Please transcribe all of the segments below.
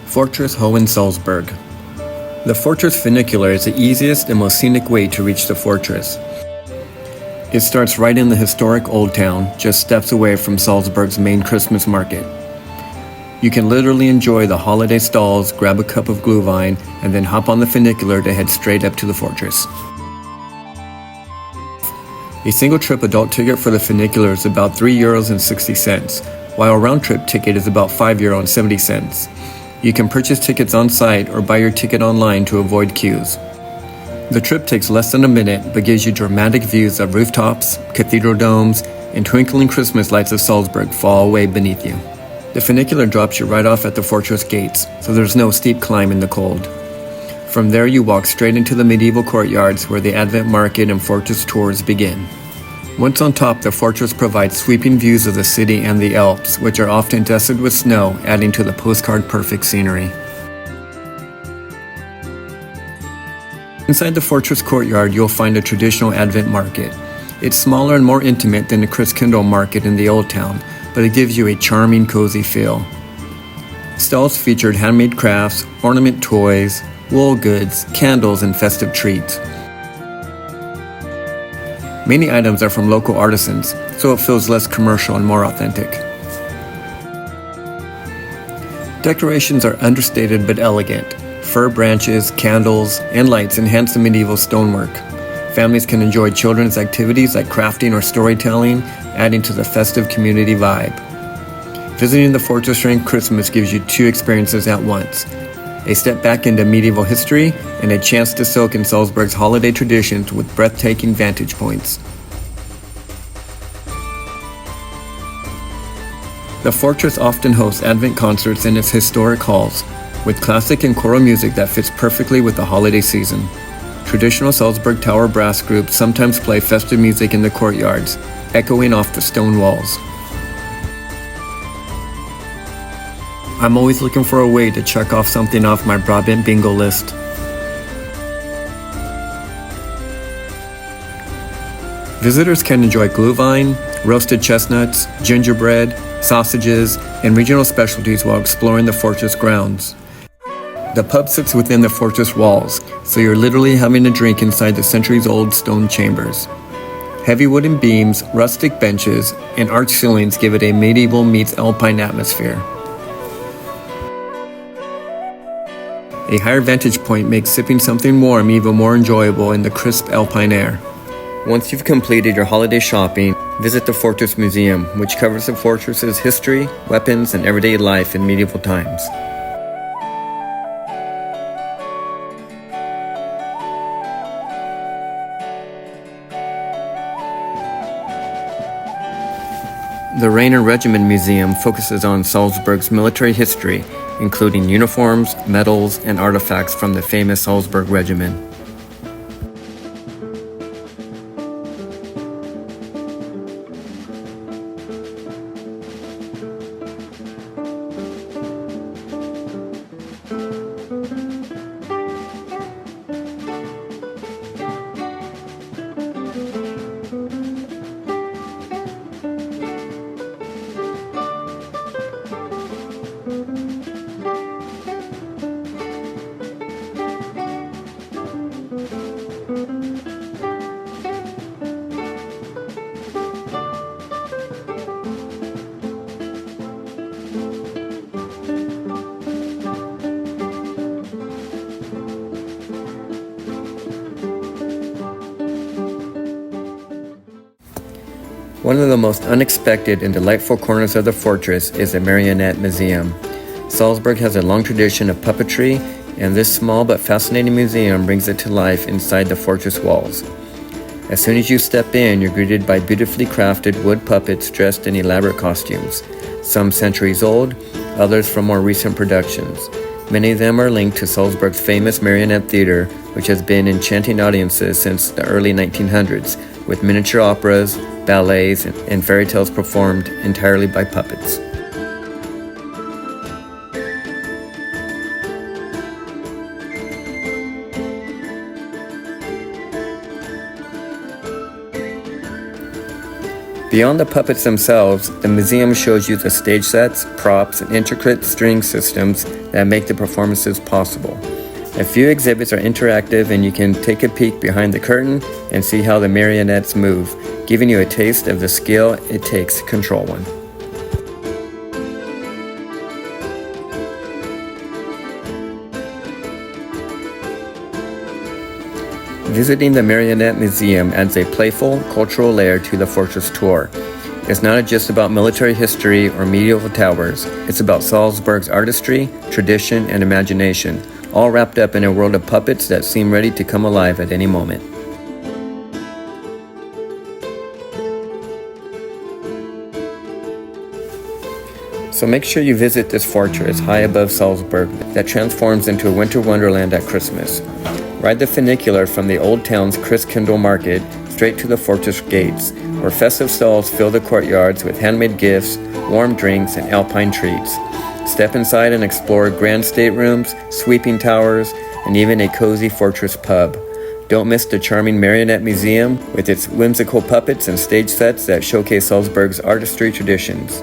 Fortress Hohensalzburg. The fortress funicular is the easiest and most scenic way to reach the fortress. It starts right in the historic Old Town, just steps away from Salzburg's main Christmas market. You can literally enjoy the holiday stalls, grab a cup of glühwein, and then hop on the funicular to head straight up to the fortress. A single-trip adult ticket for the funicular is about €3.60, while a round-trip ticket is about €5.70. You can purchase tickets on site or buy your ticket online to avoid queues. The trip takes less than a minute but gives you dramatic views of rooftops, cathedral domes, and twinkling Christmas lights of Salzburg far away beneath you. The funicular drops you right off at the fortress gates, so there's no steep climb in the cold. From there you walk straight into the medieval courtyards where the Advent market and fortress tours begin. Once on top, the fortress provides sweeping views of the city and the Alps, which are often dusted with snow, adding to the postcard-perfect scenery. Inside the fortress courtyard, you'll find a traditional Advent market. It's smaller and more intimate than the Christkindlmarkt in the Old Town, but it gives you a charming, cozy feel. Stalls featured handmade crafts, ornament toys, wool goods, candles, and festive treats. Many items are from local artisans, so it feels less commercial and more authentic. Decorations are understated but elegant. Fir branches, candles, and lights enhance the medieval stonework. Families can enjoy children's activities like crafting or storytelling, adding to the festive community vibe. Visiting the fortress during Christmas gives you two experiences at once: a step back into medieval history, and a chance to soak in Salzburg's holiday traditions with breathtaking vantage points. The fortress often hosts Advent concerts in its historic halls, with classic and choral music that fits perfectly with the holiday season. Traditional Salzburg Tower brass groups sometimes play festive music in the courtyards, echoing off the stone walls. I'm always looking for a way to check off something off my Brabant bingo list. Visitors can enjoy glühwein, roasted chestnuts, gingerbread, sausages, and regional specialties while exploring the fortress grounds. The pub sits within the fortress walls, so you're literally having a drink inside the centuries-old stone chambers. Heavy wooden beams, rustic benches, and arched ceilings give it a medieval meets alpine atmosphere. A higher vantage point makes sipping something warm even more enjoyable in the crisp alpine air. Once you've completed your holiday shopping, visit the Fortress Museum, which covers the fortress's history, weapons, and everyday life in medieval times. The Reign and Regiment Museum focuses on Salzburg's military history, including uniforms, medals, and artifacts from the famous Salzburg Regiment. One of the most unexpected and delightful corners of the fortress is the Marionette Museum. Salzburg has a long tradition of puppetry, and this small but fascinating museum brings it to life inside the fortress walls. As soon as you step in, you're greeted by beautifully crafted wood puppets dressed in elaborate costumes, some centuries old, others from more recent productions. Many of them are linked to Salzburg's famous Marionette Theater, which has been enchanting audiences since the early 1900s, with miniature operas, ballets, and fairy tales performed entirely by puppets. Beyond the puppets themselves, the museum shows you the stage sets, props, and intricate string systems that make the performances possible. A few exhibits are interactive and you can take a peek behind the curtain and see how the marionettes move, giving you a taste of the skill it takes to control one. Visiting the Marionette Museum adds a playful, cultural layer to the Fortress tour. It's not just about military history or medieval towers, it's about Salzburg's artistry, tradition, and imagination, all wrapped up in a world of puppets that seem ready to come alive at any moment. So make sure you visit this fortress high above Salzburg that transforms into a winter wonderland at Christmas. Ride the funicular from the old town's Christkindlmarkt straight to the fortress gates, where festive stalls fill the courtyards with handmade gifts, warm drinks, and alpine treats. Step inside and explore grand staterooms, sweeping towers, and even a cozy fortress pub. Don't miss the charming Marionette Museum with its whimsical puppets and stage sets that showcase Salzburg's artistry traditions.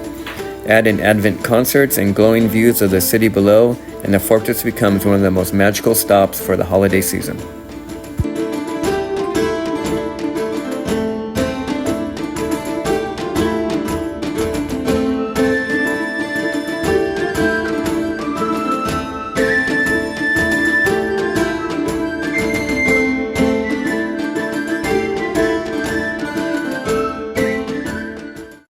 Add in Advent concerts and glowing views of the city below, and the fortress becomes one of the most magical stops for the holiday season.